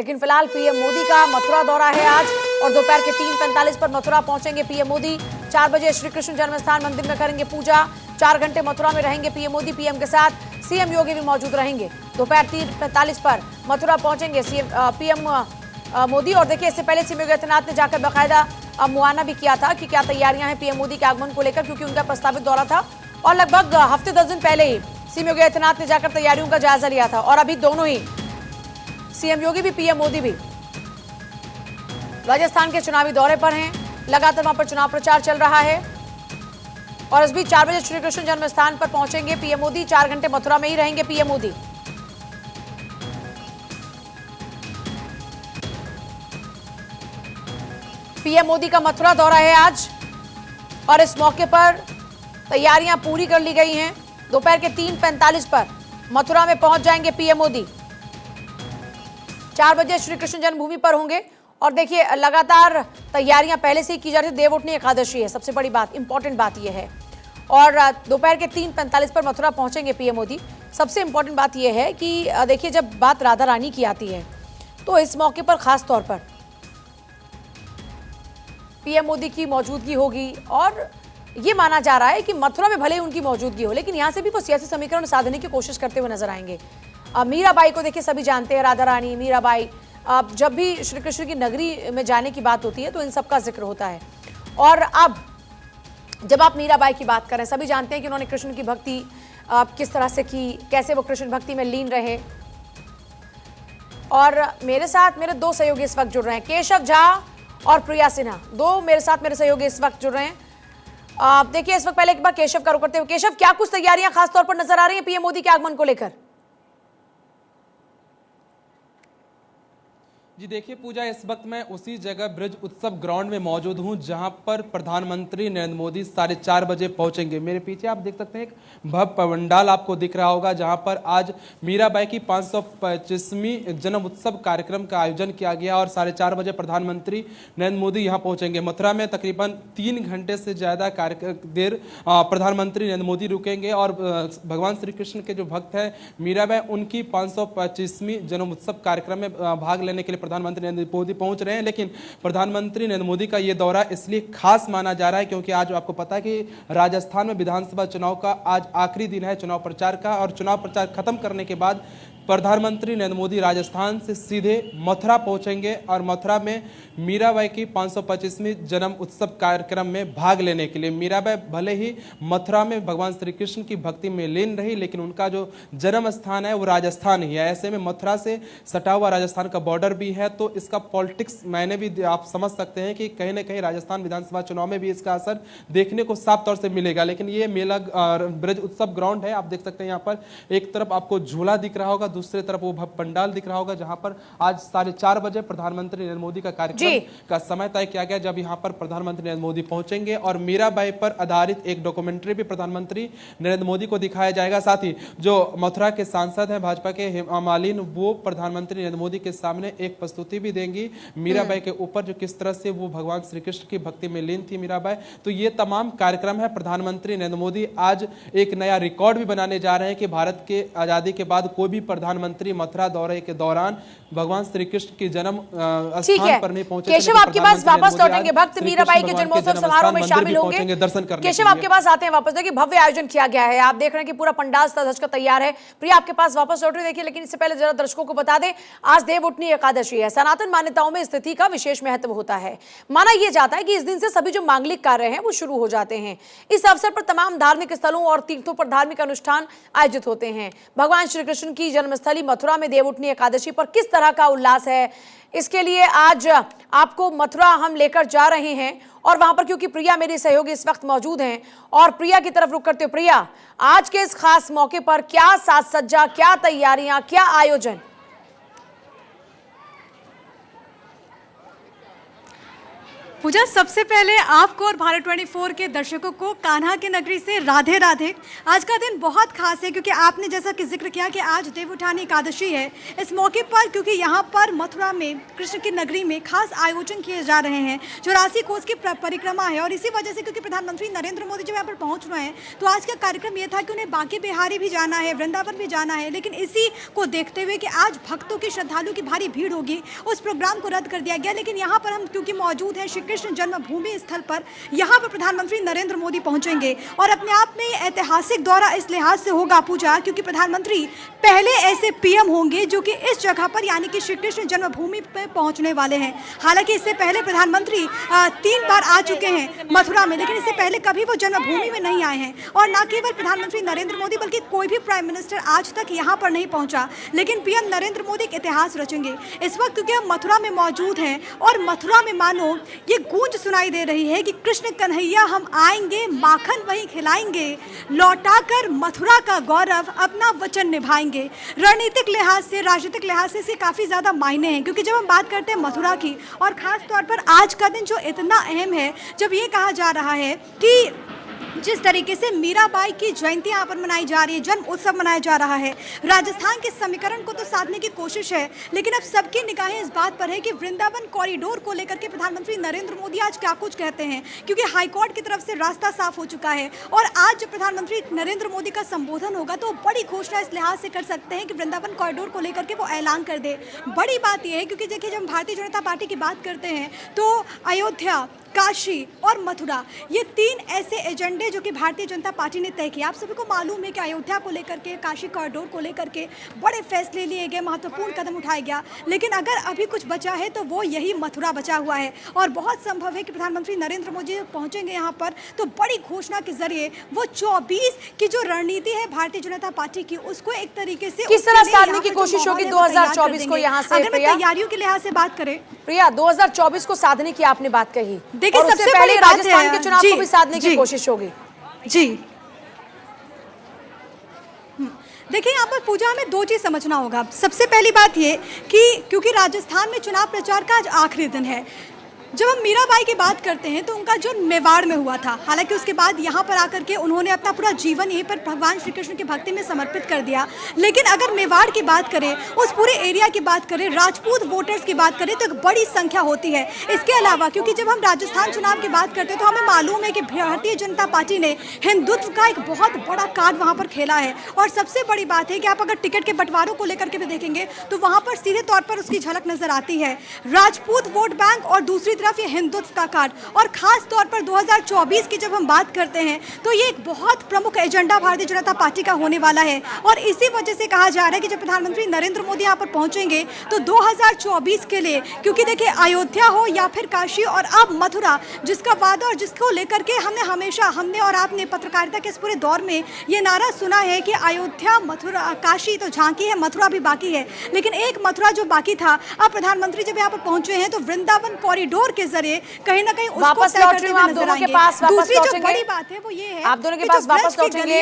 लेकिन फिलहाल पीएम मोदी का मथुरा दौरा है आज और दोपहर के 3:45 पर मथुरा पहुंचेंगे पीएम मोदी। 4 बजे श्री कृष्ण जन्मस्थान मंदिर में करेंगे पूजा। 4 घंटे मथुरा में रहेंगे पीएम मोदी। पीएम के साथ सीएम योगी भी मौजूद रहेंगे। दोपहर 3:45 पर मथुरा पहुंचेंगे पीएम मोदी। और देखिए, इससे पहले सीएम योगी आदित्यनाथ ने जाकर बाकायदा मुआयना भी किया था कि क्या तैयारियां हैं पीएम मोदी के आगमन को लेकर, क्योंकि उनका प्रस्तावित दौरा था और लगभग हफ्ते 10 दिन पहले ही सीएम योगी आदित्यनाथ ने जाकर तैयारियों का जायजा लिया था। और अभी दोनों ही, सीएम योगी भी पीएम मोदी भी, राजस्थान के चुनावी दौरे पर हैं। लगातार वहां पर चुनाव प्रचार चल रहा है और इस बीच 4 बजे श्री कृष्ण जन्मस्थान पर पहुंचेंगे पीएम मोदी। 4 घंटे मथुरा में ही रहेंगे पीएम मोदी। पीएम मोदी का मथुरा दौरा है आज और इस मौके पर तैयारियां पूरी कर ली गई हैं। दोपहर के 3:45 पर मथुरा में पहुंच जाएंगे पीएम मोदी। 4 बजे श्री कृष्ण जन्मभूमि पर होंगे और देखिए, लगातार तैयारियां पहले से ही की जा रही है। देवउठनी एकादशी है, सबसे बड़ी बात, इंपॉर्टेंट बात यह है। और दोपहर के 3:45 पर मथुरा पहुंचेंगे पीएम मोदी। सबसे इंपॉर्टेंट बात यह है कि देखिए, जब बात राधा रानी की आती है तो इस मौके पर खास तौर पर पीएम मोदी की मौजूदगी होगी और ये माना जा रहा है कि मथुरा में भले ही उनकी मौजूदगी हो, लेकिन यहां से भी वो सियासी समीकरण साधने की कोशिश करते हुए नजर आएंगे। मीराबाई को देखिए, सभी जानते हैं, राधा रानी, मीराबाई। जब भी श्री कृष्ण की नगरी में जाने की बात होती है तो इन सब का जिक्र होता है। और अब जब आप मीराबाई की बात करें, सभी जानते हैं कि उन्होंने कृष्ण की भक्ति किस तरह से की, कैसे वो कृष्ण भक्ति में लीन रहे। और मेरे साथ मेरे 2 सहयोगी इस वक्त जुड़ रहे हैं, केशव झा और प्रिया सिन्हा। 2 मेरे साथ मेरे सहयोगी इस वक्त जुड़ रहे हैं। देखिए, इस वक्त पहले एक बार केशव का रुख करते हुए, केशव, क्या कुछ तैयारियां खास तौर पर नजर आ रही हैं पीएम मोदी के आगमन को लेकर? जी देखिए पूजा, इस वक्त मैं उसी जगह ब्रज उत्सव ग्राउंड में मौजूद हूं जहां पर प्रधानमंत्री नरेंद्र मोदी 4:30 बजे पहुंचेंगे। मेरे पीछे आप देख सकते हैं एक भव्य पंडाल आपको दिख रहा होगा, जहां पर आज मीराबाई की 525वीं जन्म उत्सव कार्यक्रम का आयोजन किया गया और 4:30 बजे प्रधानमंत्री नरेंद्र मोदी यहां पहुंचेंगे। मथुरा में तकरीबन 3 घंटे से ज़्यादा देर प्रधानमंत्री नरेंद्र मोदी रुकेंगे और भगवान श्री कृष्ण के जो भक्त हैं मीराबाई, उनकी 525वीं जन्म उत्सव कार्यक्रम में भाग लेने के लिए प्रधानमंत्री नरेंद्र मोदी पहुंच रहे हैं। लेकिन प्रधानमंत्री नरेंद्र मोदी का यह दौरा इसलिए खास माना जा रहा है क्योंकि आज आपको पता है कि राजस्थान में विधानसभा चुनाव का आज आखिरी दिन है चुनाव प्रचार का, और चुनाव प्रचार खत्म करने के बाद प्रधानमंत्री नरेंद्र मोदी राजस्थान से सीधे मथुरा पहुंचेंगे और मथुरा में मीराबाई की 525वीं जन्म उत्सव कार्यक्रम में भाग लेने के लिए। मीराबाई भले ही मथुरा में भगवान श्री कृष्ण की भक्ति में लीन रही, लेकिन उनका जो जन्म स्थान है वो राजस्थान ही है। ऐसे में मथुरा से सटा हुआ राजस्थान का बॉर्डर भी है, तो इसका पॉलिटिक्स मैंने भी आप समझ सकते हैं कि कहीं ना कहीं राजस्थान विधानसभा चुनाव में भी इसका असर देखने को साफ तौर से मिलेगा। लेकिन ये मेला ब्रज उत्सव ग्राउंड है, आप देख सकते हैं यहाँ पर एक तरफ आपको झूला दिख रहा होगा, दूसरी तरफ वो पंडाल दिख रहा होगा, जहां पर आज 4:30 बजे प्रधानमंत्री नरेंद्र मोदी का कार्यक्रम का समय तय किया गया, जब यहां पर प्रधानमंत्री नरेंद्र मोदी पहुंचेंगे और मीराबाई पर आधारित एक डॉक्यूमेंट्री भी प्रधानमंत्री नरेंद्र मोदी को दिखाया जाएगा। साथ ही जो मथुरा के सांसद हैं भाजपा के हेमा मालिनी, वो प्रधानमंत्री नरेंद्र मोदी के सामने एक प्रस्तुति भी देंगी मीराबाई के ऊपर, जो किस तरह से वो भगवान श्री कृष्ण की भक्ति में लीन थी मीराबाई। तो ये तमाम कार्यक्रम है। प्रधानमंत्री नरेंद्र मोदी आज एक नया रिकॉर्ड भी बनाने जा रहे हैं कि भारत के आजादी के बाद कोई भी प्रधानमंत्री मथुरा दौरे के दौरान भगवान श्री कृष्ण के जन्म स्थान पर नहीं पहुंचे। केशव, आपके पास वापस लौटेंगे, भक्त मीराबाई के जन्मोत्सव समारोह में शामिल होंगे, दर्शन करने। केशव, आपके पास आते हैं वापस। देखिए, भव्य आयोजन किया गया है, आप देख रहे हैं कि पूरा पंडाल सज कर तैयार है। प्रिया, आपके पास वापस लौट रही, देखिए, लेकिन इससे पहले जरा दर्शकों को बता दें, आज देवउठनी एकादशी है। सनातन मान्यताओं में स्थिति का विशेष महत्व होता है। माना यह जाता है कि इस दिन से सभी जो मांगलिक कार्य हैं वो शुरू हो जाते हैं। इस अवसर पर तमाम धार्मिक स्थलों और तीर्थों पर धार्मिक अनुष्ठान आयोजित होते हैं। भगवान श्री कृष्ण की जन्मस्थली मथुरा में देवउठनी एकादशी पर किस तरह का उल्लास है, इसके लिए आज आपको मथुरा हम लेकर जा रहे हैं। और वहां पर क्योंकि प्रिया मेरी सहयोगी इस वक्त मौजूद हैं और प्रिया की तरफ रुख करते हुए, प्रिया, आज के इस खास मौके पर क्या साज सज्जा, क्या तैयारियां, क्या आयोजन? पूजा, सबसे पहले आपको और भारत 24 के दर्शकों को कान्हा की नगरी से राधे राधे। आज का दिन बहुत खास है क्योंकि आपने जैसा कि जिक्र किया कि आज देवउठानी एकादशी है। इस मौके पर क्योंकि यहाँ पर मथुरा में कृष्ण की नगरी में खास आयोजन किए जा रहे हैं, 84 कोस की परिक्रमा है। और इसी वजह से क्योंकि प्रधानमंत्री नरेंद्र मोदी जब यहाँ पर पहुँच रहे हैं तो आज का कार्यक्रम ये था कि उन्हें बांके बिहारी भी जाना है, वृंदावन भी जाना है। लेकिन इसी को देखते हुए कि आज भक्तों की, श्रद्धालुओं की भारी भीड़ होगी, उस प्रोग्राम को रद्द कर दिया गया। लेकिन यहाँ पर हम क्योंकि मौजूद हैं श्री कृष्ण जन्मभूमि स्थल पर, यहाँ पर प्रधानमंत्री नरेंद्र मोदी पहुंचेंगे और अपने आप में ऐतिहासिक दौरा इस लिहाज से होगा पूजा क्योंकि प्रधानमंत्री पहले ऐसे पीएम होंगे जो कि इस जगह पर यानी कि श्री कृष्ण जन्मभूमि पर पहुंचने वाले हैं। हालांकि इससे पहले प्रधानमंत्री 3 बार आ चुके हैं मथुरा में, लेकिन इससे पहले कभी वो जन्मभूमि में नहीं आए हैं। और न केवल प्रधानमंत्री नरेंद्र मोदी बल्कि कोई भी प्राइम मिनिस्टर आज तक यहाँ पर नहीं पहुंचा, लेकिन पीएम नरेंद्र मोदी एक इतिहास रचेंगे। इस वक्त क्योंकि हम मथुरा में मौजूद हैं और मथुरा में मानो ये गूंज सुनाई दे रही है कि कृष्ण कन्हैया हम आएंगे, माखन वहीं खिलाएंगे, लौटाकर मथुरा का गौरव अपना वचन निभाएंगे। रणनीतिक लिहाज से, राजनीतिक लिहाज से इसे काफ़ी ज़्यादा मायने हैं क्योंकि जब हम बात करते हैं मथुरा की और ख़ास तौर पर आज का दिन जो इतना अहम है, जब ये कहा जा रहा है कि जिस तरीके से मीराबाई की जयंती यहाँ पर मनाई जा रही है, जन्म उत्सव मनाया जा रहा है, राजस्थान के समीकरण को तो साधने की कोशिश है, लेकिन अब सबकी निगाहें इस बात पर है कि वृंदावन कॉरिडोर को लेकर के प्रधानमंत्री नरेंद्र मोदी आज क्या कुछ कहते हैं क्योंकि हाईकोर्ट की तरफ से रास्ता साफ हो चुका है। और आज जब प्रधानमंत्री नरेंद्र मोदी का संबोधन होगा तो बड़ी घोषणा इस लिहाज से कर सकते हैं कि वृंदावन कॉरिडोर को लेकर के वो ऐलान कर दे। बड़ी बात यह है क्योंकि देखिए जब भारतीय जनता पार्टी की बात करते हैं तो अयोध्या, काशी और मथुरा, ये 3 ऐसे एजेंडे जो कि भारतीय जनता पार्टी ने तय किए। आप सभी को मालूम है कि अयोध्या को लेकर के, काशी कॉरिडोर को लेकर के बड़े फैसले लिए गए, महत्वपूर्ण कदम उठाया गया। लेकिन अगर अभी कुछ बचा है तो वो यही मथुरा बचा हुआ है और बहुत संभव है कि प्रधानमंत्री नरेंद्र मोदी पहुंचेंगे यहाँ पर तो बड़ी घोषणा के जरिए वो 24 की जो रणनीति है भारतीय जनता पार्टी की, उसको एक तरीके से किस तरह साधने की कोशिश होगी 2024 को यहाँ से? अगर मैं तैयारियों के लिहाज से बात करें प्रिया, 2024 को साधने की आपने बात कही, देखिए सबसे पहले राजस्थान के चुनाव को भी साधने की कोशिश होगी। जी देखिए, यहाँ पर पूजा हमें 2 चीज़ समझना होगा। सबसे पहली बात ये कि क्योंकि राजस्थान में चुनाव प्रचार का आज आखिरी दिन है, जब हम मीराबाई की बात करते हैं तो उनका जो मेवाड़ में हुआ था, हालांकि उसके बाद यहाँ पर आकर के उन्होंने अपना पूरा जीवन यहीं पर भगवान श्री कृष्ण की भक्ति में समर्पित कर दिया। लेकिन अगर मेवाड़ की बात करें, उस पूरे एरिया की बात करें, राजपूत वोटर्स की बात करें तो एक बड़ी संख्या होती है। इसके अलावा क्योंकि जब हम राजस्थान चुनाव की बात करते हैं तो हमें मालूम है कि भारतीय जनता पार्टी ने हिंदुत्व का एक बहुत बड़ा कार्ड वहाँ पर खेला है। और सबसे बड़ी बात है कि आप अगर टिकट के बंटवारों को लेकर के भी देखेंगे तो वहाँ पर सीधे तौर पर उसकी झलक नजर आती है, राजपूत वोट बैंक और दूसरी तरफ ये हिंदुत्व का कार्ड। और खास तौर पर 2024 की जब हम बात करते हैं तो ये एक बहुत प्रमुख एजेंडा भारतीय जनता पार्टी का होने वाला है। और इसी वजह से कहा जा रहा है कि जब प्रधानमंत्री नरेंद्र मोदी यहाँ पर पहुंचेंगे तो 2024 के लिए, क्योंकि देखिए अयोध्या हो या फिर काशी और अब मथुरा, जिसका वादा और जिसको लेकर के हमने और आपने पत्रकारिता के इस पूरे दौर में ये नारा सुना है कि अयोध्या, मथुरा, काशी तो झांकी है, मथुरा भी बाकी है। लेकिन एक मथुरा जो बाकी था, अब प्रधानमंत्री जब यहाँ पर पहुंचे हैं तो वृंदावन कॉरिडोर के जरिए कहीं ना कहीं उसको वापस लौट रही हूँ आप दोनों के पास, दूसरी जो बड़ी बात है वो ये है आप दोनों के पास वापस लौटेंगे।